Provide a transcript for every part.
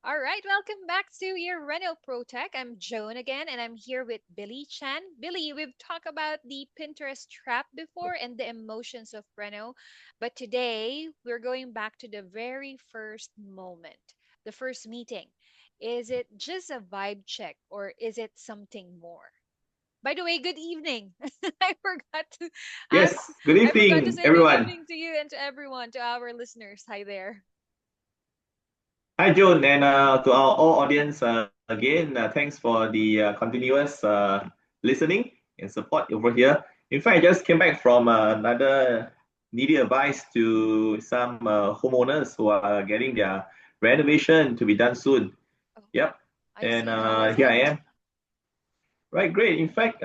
All right, welcome back to Your Reno Protect. I'm Joan again, and I'm here with Billy Chan. Billy, we've talked about the Pinterest trap before and the emotions of Reno, but today we're going back to the very first moment, the first meeting. Is it just a vibe check or is it something more? By the way, good evening. I forgot to ask, Yes, good I forgot to evening, say good everyone. evening to you and to everyone, to our listeners. Hi there. Hi, Joan, and to our all audience again, thanks for the continuous listening and support over here. In fact, I just came back from another needy advice to some homeowners who are getting their renovation to be done soon. Oh, Yep, I and see. How was here I it? am. Right, great. In fact,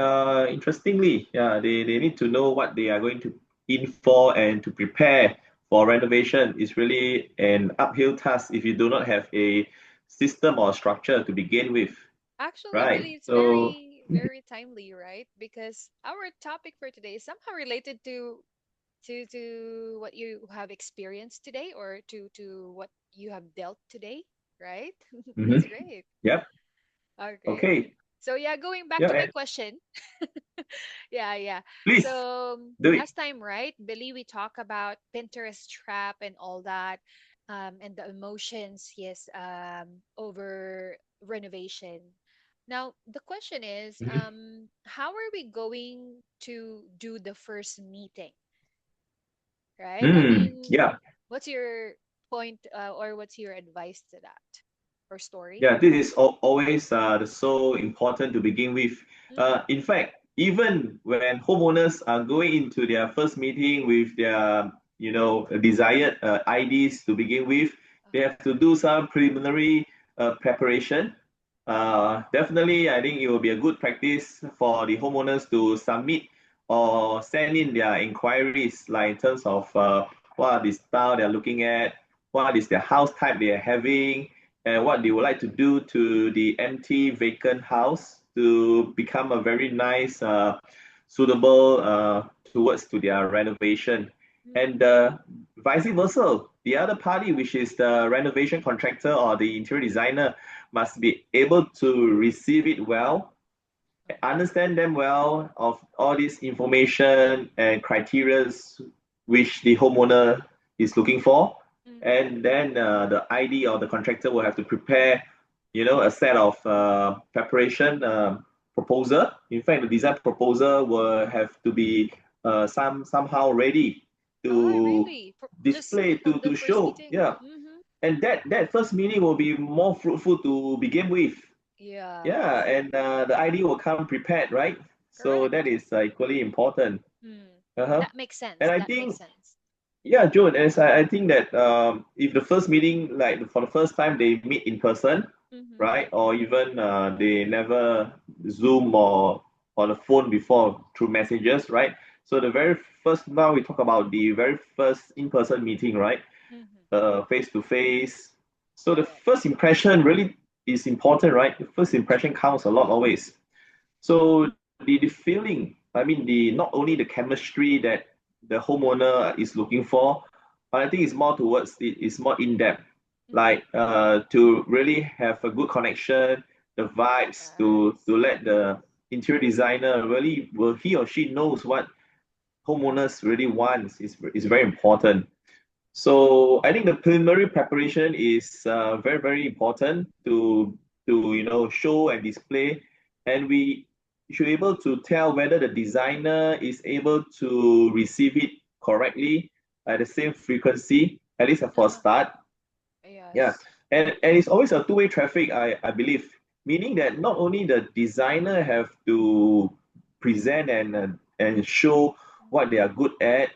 interestingly, yeah, they need to know what they are going to in for and to prepare for renovation is really an uphill task if you do not have a system or structure to begin with, Actually, right? Billy, it's So, very, very timely, right? Because our topic for today is somehow related to what you have experienced today or to what you have dealt today, right? mhm, That's great. yep, Okay. okay, So yeah, going back yeah, to my and question. Yeah, yeah. please So do it. last time, right, Billy, we talk about Pinterest trap and all that, and the emotions, yes, over renovation. Now the question is, Mhm. how are we going to do the first meeting, right? I mean, Yeah, what's your point, or what's your advice to that or story? yeah, this is always so important to begin with. Mm-hmm. In fact, even when homeowners are going into their first meeting with their, desired IDs to begin with, they Uh-huh. have to do some preliminary preparation. Definitely, I think it will be a good practice for the homeowners to submit or send in their inquiries, like in terms of what are the style they're looking at, what is the house type they are having, and what they would like to do to the empty vacant house to become a very nice, suitable towards to their renovation. And Mm-hmm. vice versa, the other party, which is the renovation contractor or the interior designer, must be able to receive it well, understand them well of all this information and criteria which the homeowner is looking for. Mm-hmm. And then the ID or the contractor will have to prepare, a set of preparation proposal. In fact, the design proposal will have to be somehow ready Oh, to really? Just display from the to first show. meeting? Yeah, Mm-hmm. and that first meeting will be more fruitful to begin with. Yeah, Yes. and the ID will come prepared, right? So that Correct. is equally important. Hmm. Uh-huh. That makes sense. And I That makes think, sense. yeah, June, as I think that if the first meeting, like for the first time they meet in person, Mm-hmm. right, or even they never Zoom or on the phone before through messages, right? So the very first, now we talk about the very first in-person meeting, right? Mm-hmm. Face to face. So the Correct. first impression really is important, right? The first impression counts a lot always. So the feeling, I mean, the not only the chemistry that the homeowner is looking for, but I think it's more towards it's more in depth, Mm-hmm. like to really have a good connection, the vibes to Yes. let the interior designer really will he or she knows what homeowners really wants is very important. So I think the preliminary preparation is very, very important to show and display, and we should be able to tell whether the designer is able to receive it correctly at the same frequency, at least for a Uh-huh. start. Yeah, Yes. and it's always a two-way traffic, I believe, meaning that not only the designer have to present and show what they are good at,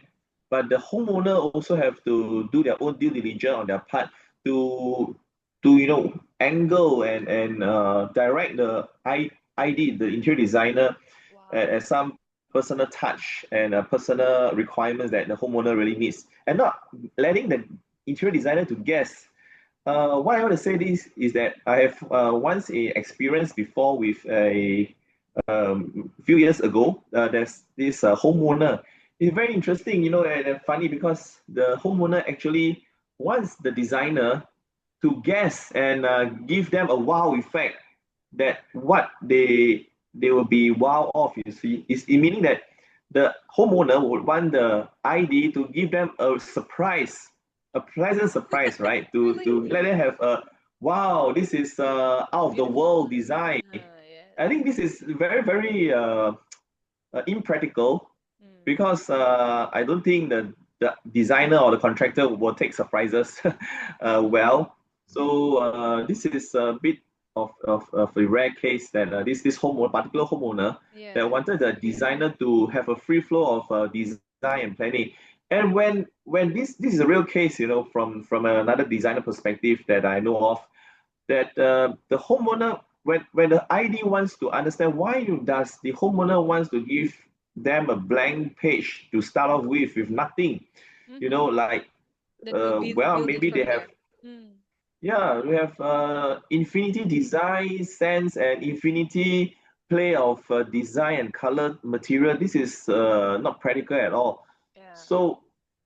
but the homeowner also have to do their own due diligence on their part to angle and direct the ID, the interior designer, Wow. as some personal touch and personal requirements that the homeowner really needs, and not letting the interior designer to guess. Why I want to say this is that I have once a experience before with a few years ago. There's this homeowner. It's very interesting, and funny because the homeowner actually wants the designer to guess and give them a wow effect that what they will be wow of. You see, is it meaning that the homeowner would want the ID to give them a surprise, a pleasant surprise, right? To Really let them have a wow, this is out of the beautiful. world design. Yes. I think this is very impractical Mm. because I don't think the designer or the contractor will take surprises Mm-hmm. well. So this is a bit of a rare case that this homeowner, particular homeowner, that Yes. wanted the designer to have a free flow of design and planning. And when this is a real case, from another designer perspective that I know of, that the homeowner, when the ID wants to understand why does the homeowner wants to give them a blank page to start off with nothing, Mm-hmm. like Then we'll well, build it maybe they from have, there. Mm. yeah, we have infinity design sense and infinity play of design and color material. This is not practical at all. Yeah. So,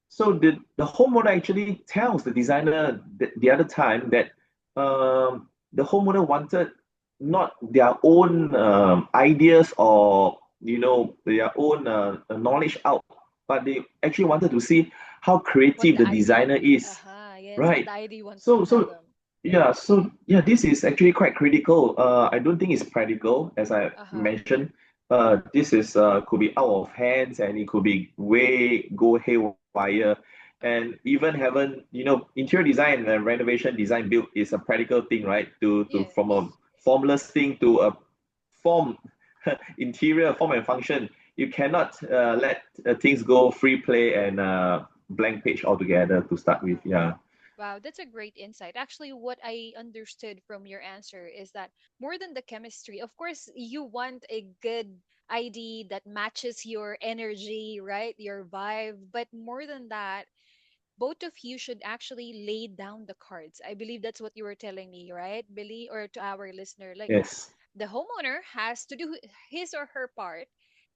the homeowner actually tells the designer the other time that the homeowner wanted not their own ideas or their own knowledge out, but they actually wanted to see how What creative the the ID, designer is, yes, what right? the ID wants to So tell so them. yeah, this is actually quite critical. I don't think it's practical, as I Uh-huh. mentioned. This is could be out of hands and it could be way go haywire. And Uh-huh. even haven't, interior design and renovation design build is a practical thing, right? To from a Yes. formless thing to a form, interior form and function. You cannot let things go free play and blank page altogether to start with. Uh-huh. Yeah. Wow, that's a great insight. Actually, what I understood from your answer is that more than the chemistry, of course, you want a good ID that matches your energy, right? Your vibe. But more than that, both of you should actually lay down the cards. I believe that's what you were telling me, right, Billy, or to our listener. Like Yes. the homeowner has to do his or her part.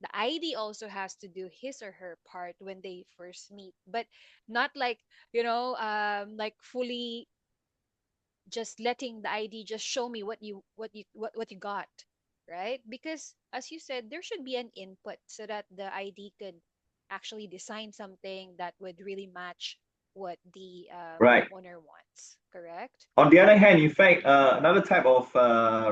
The ID also has to do his or her part when they first meet, but not like, like fully just letting the ID just show me what you got, right? Because as you said, there should be an input so that the ID could actually design something that would really match what the Right. homeowner wants. Correct? On the other hand, in fact, another type of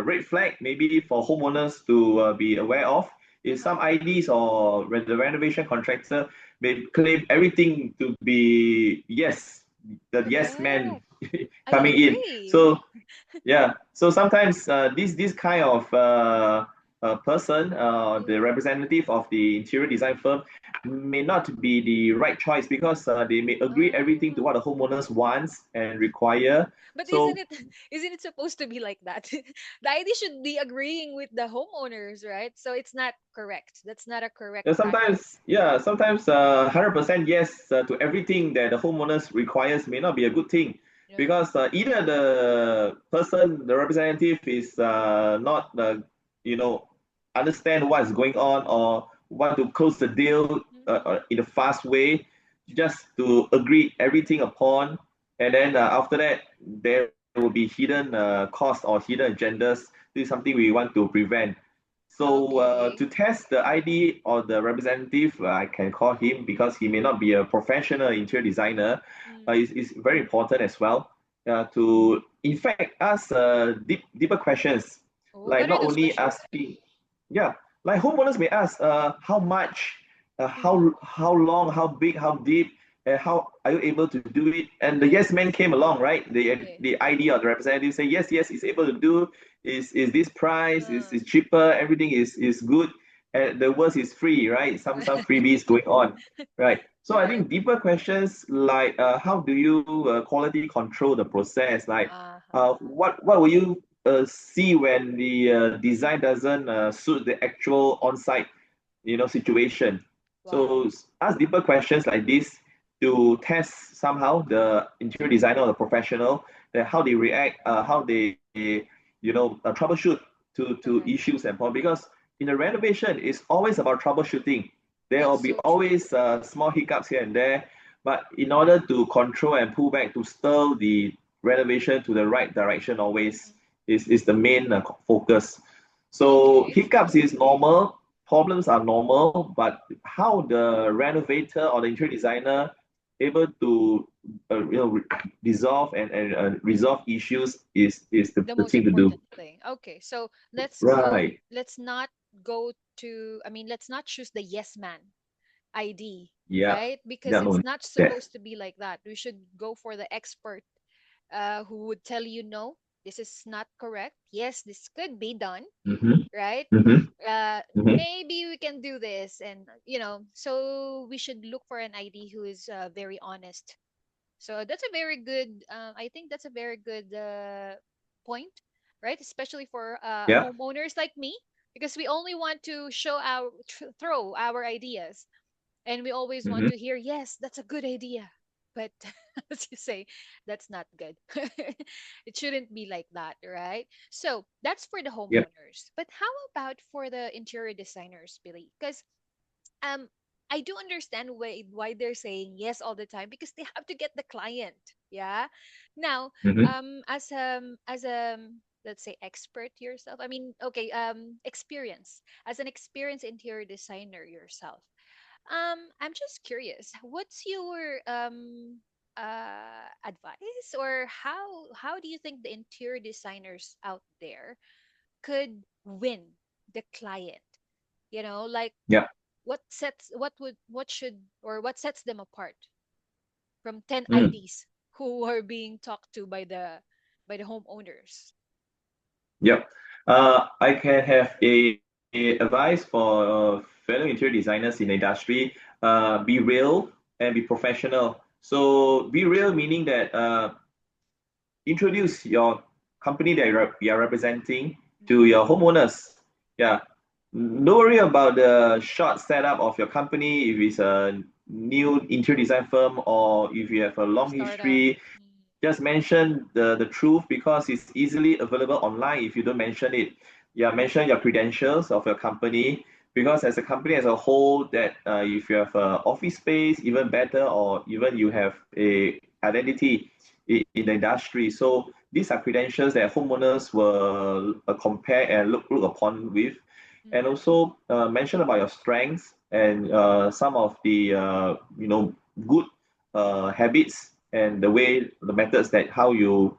red flag, maybe for homeowners to be aware of, Uh is huh. some IDs or when the renovation contractor may claim everything to be yes, the yes man Correct. I coming in. agree. So yeah, so sometimes this kind of person, the Mm. representative of the interior design firm, may not be the right choice because they may agree everything to Ah. what the homeowners wants and require. But isn't So it isn't it supposed to be like that? The ID should be agreeing with the homeowners, right? So it's not correct. That's not a correct practice. sometimes 100% yes to everything that the homeowners requires may not be a good thing Yeah. because either the person, the representative, is not you know understand what's going on or want to close the deal Mm-hmm. in a fast way, just to agree everything upon, and then after that there will be hidden costs or hidden agendas. This is something we want to prevent. So to Okay. test the ID or the representative, I can call him because he may not be a professional interior designer. Mm. Is very important as well to in fact ask deeper questions, Oh, like what are not those only questions? asking, yeah, like homeowners may ask how much, Mm-hmm. how long, how big, how deep, and how are you able to do it? And the yes man Yes. came along, right? Yes. The ID or the representative say yes, he's able to do. Is this price? Uh, Is cheaper? Everything is good. And the worst is free, right? Some freebies going on, right? So I correct. think deeper questions like how do you quality control the process? Like Uh-huh. what will you see when the design doesn't suit the actual on-site situation. Wow. So ask deeper questions like this to test somehow the interior designer or the professional, that how they react, how they troubleshoot to Correct. issues and problems. Because in a renovation, it's always about troubleshooting. There will That's be so true. always small hiccups here and there, but in order to control and pull back to stir the renovation to the right direction always is the main focus. So Okay. hiccups is normal, problems are normal, but how the renovator or the interior designer able to resolve and resolve issues is The the most thing to do. important thing. Okay, so let's go. Right. Let's not go to. I mean, let's not choose the yes man ID, Yeah. right? Because Yeah. No. it's not That. supposed to be like that. We should go for the expert who would tell you, no, this is not correct. Yes, this could be done, Mm-hmm. right? Mm-hmm. Mm-hmm. Maybe we can do this, and so we should look for an ID who is very honest. So that's a very good. I think that's a very good point, right? Especially for Yeah. homeowners like me, because we only want to show our throw our ideas, and we always want Mm-hmm. to hear, yes, that's a good idea. But as you say, that's not good. It shouldn't be like that, right? So that's for the Yep. homeowners. But how about for the interior designers, Billy? Because um I do understand why they're saying yes all the time, because they have to get the client. Yeah. Now, Mm-hmm. as a let's say expert yourself. I mean, okay, experience as an experienced interior designer yourself. I'm just curious, what's your advice, or how do you think the interior designers out there could win the client? Like Yeah. what should, or what sets them apart from 10 Mm. IDs who are being talked to by the homeowners? Yep. I can have a advice for fellow interior designers in the industry. Be real and be professional. So be real meaning that introduce your company that you're representing to Mm-hmm. your homeowners. Yeah. Don't worry about the short setup of your company if it's a new interior design firm or if you have a long Startup. history. Just mention the truth because it's easily available online if you don't mention it. Yeah, mention your credentials of your company because as a company as a whole, that if you have a office space, even better, or even you have a identity in the industry. So these are credentials that homeowners will compare and look upon with, and Mm-hmm. also mention about your strengths and some of the good habits and the methods that how you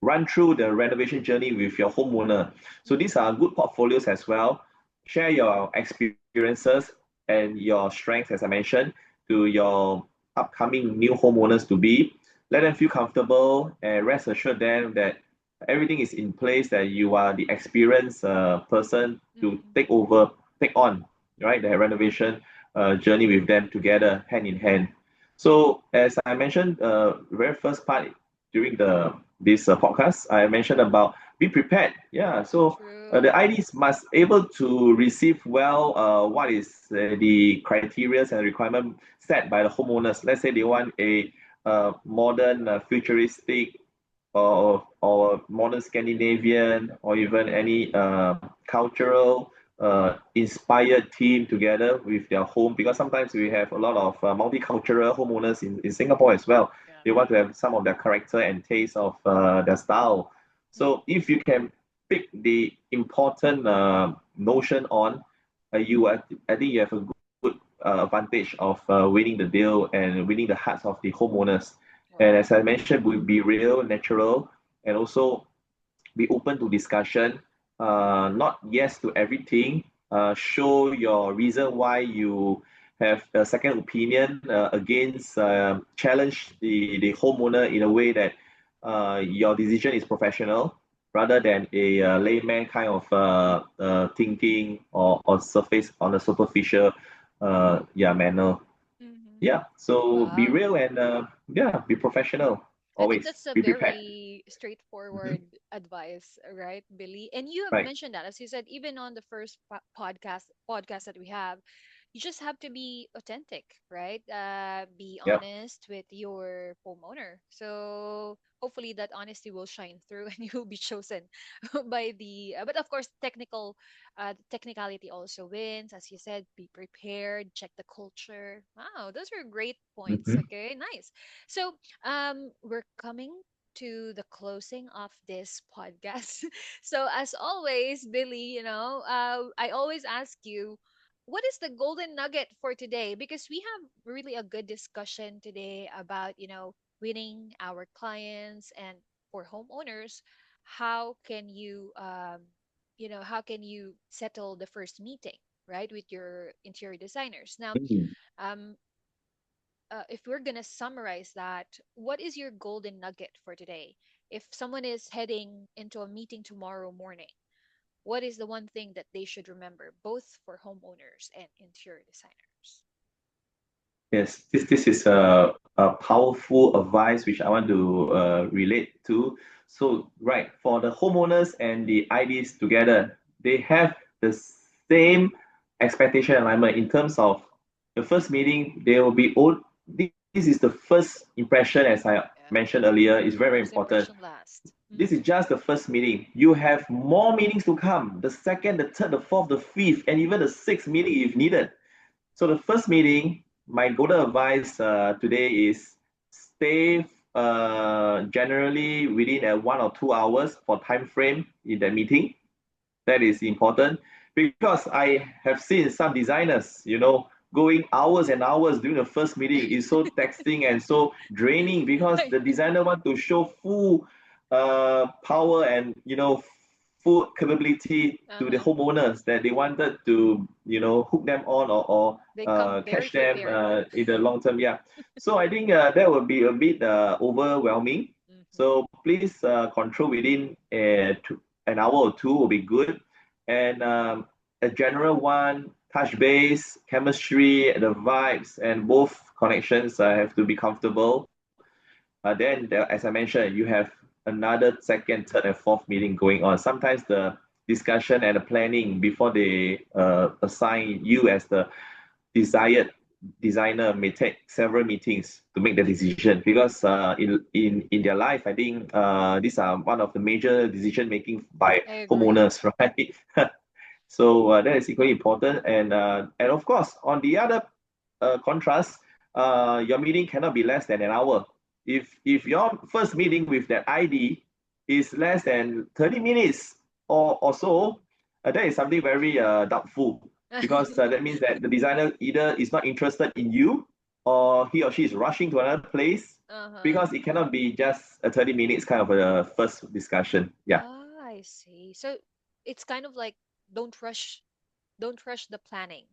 run through the renovation journey with your homeowner. So these Mm-hmm. are good portfolios as well. Share your experiences and your strengths, as I mentioned, to your upcoming new homeowners to be. Let them feel comfortable and rest assured them that everything is in place, that you are the experienced person to Mm-hmm. take on, right, the renovation journey with them together, hand in hand. So as I mentioned, very first part during the this podcast, I mentioned about be prepared. Yeah, so the True. IDs must able to receive well what is the criteria and requirement set by the homeowners. Let's say they want a modern, futuristic, or modern Scandinavian, or even any cultural inspired team together with their home. Because sometimes we have a lot of multicultural homeowners in Singapore as well. Yeah. They want to have some of their character and taste of their style. So if you can pick the important notion on, I think you have a good advantage of winning the deal and winning the hearts of the homeowners. And as Wow. I mentioned, be real, natural, and also be open to discussion. Not yes to everything. Show your reason why you have a second opinion against challenge the homeowner in a way that your decision is professional rather than a layman kind of thinking or surface on a superficial manner. Mm-hmm. Yeah, so be Wow. real and yeah, be professional I think always. that's a Be prepared. very Hmm. straightforward advice, right, Billy? And you have Right. mentioned that, as you said, even on the first podcast that we have, you just have to be authentic, right? Be Yep. honest with your homeowner. So hopefully that honesty will shine through, and you'll be chosen by the. But of course, technicality also wins, as you said. Be prepared. Check the culture. Wow, those are great points. Hmm. Okay, nice. So we're coming to the closing of this podcast. So, as always, Billy, I always ask you, what is the golden nugget for today? Because we have really a good discussion today about, winning our clients, and for homeowners, how can you settle the first meeting, right, with your interior designers. Now, Mm. um, if we're gonna summarize that, what is your golden nugget for today? If someone is heading into a meeting tomorrow morning, what is the one thing that they should remember, both for homeowners and interior designers? Yes, this is a powerful advice which I want to relate to. So, right, for the homeowners and the IDs together, they have the same expectation alignment in terms of the first meeting. They will be old. This is the first impression, as I Yeah, mentioned earlier, is very, very first important. impression last. This is just the first meeting. You have more meetings to come. The second, the third, the fourth, the fifth, and even the sixth meeting if needed. So the first meeting, my golden advice today is stay generally within 1 or 2 hours for time frame in the meeting. That is important because I have seen some designers, going hours and hours during the first meeting is so taxing and so draining because the designer want to show full power and full capability to the Uh-huh. homeowners that they wanted to hook them on or They come very catch them prepared. in the long term. Yeah, so I think that would be a bit overwhelming. Hmm. So please control within an hour or two will be good. And a general one, touch base, chemistry, the vibes, and both connections have to be comfortable. Then, as I mentioned, you have another second, third, and fourth meeting going on. Sometimes the discussion and the planning before they assign you as the desired designer may take several meetings to make the decision because in their life, I think these are one of the major decision making by I agree. homeowners, right? So that is equally important. And of course, on the other contrast, your meeting cannot be less than an hour. If your first meeting with that ID is less than 30 minutes or so, that is something very doubtful because that means that the designer either is not interested in you or he or she is rushing to another place Uh-huh. because it cannot be just a 30 minutes kind of a first discussion. Yeah. Ah, I see. So it's kind of like, don't rush, don't rush the planning,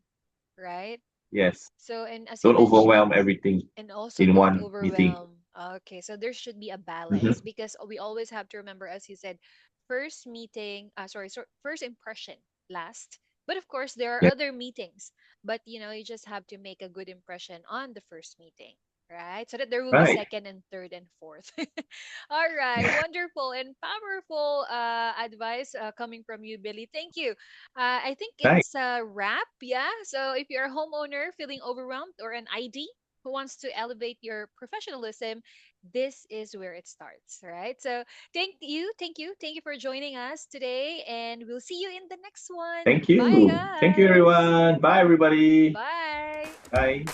right? Yes. So, and as you Don't overwhelm mentioned, everything and also in don't one meeting. overwhelm. Okay, so there should be a balance, Mhm. because we always have to remember, as you said, first meeting, first impression last. But of course, there are Yeah. other meetings. But you just have to make a good impression on the first meeting, right? So that there will be Right. second and third and fourth. All right, wonderful and powerful advice coming from you, Billy. Thank you. I think Right. it's a wrap. Yeah. So if you're a homeowner feeling overwhelmed, or an ID who wants to elevate your professionalism, this is where it starts, right? So thank you for joining us today, and we'll see you in the next one. Thank Bye, you. Thank you, guys. everyone. Bye, everybody. Bye. Bye.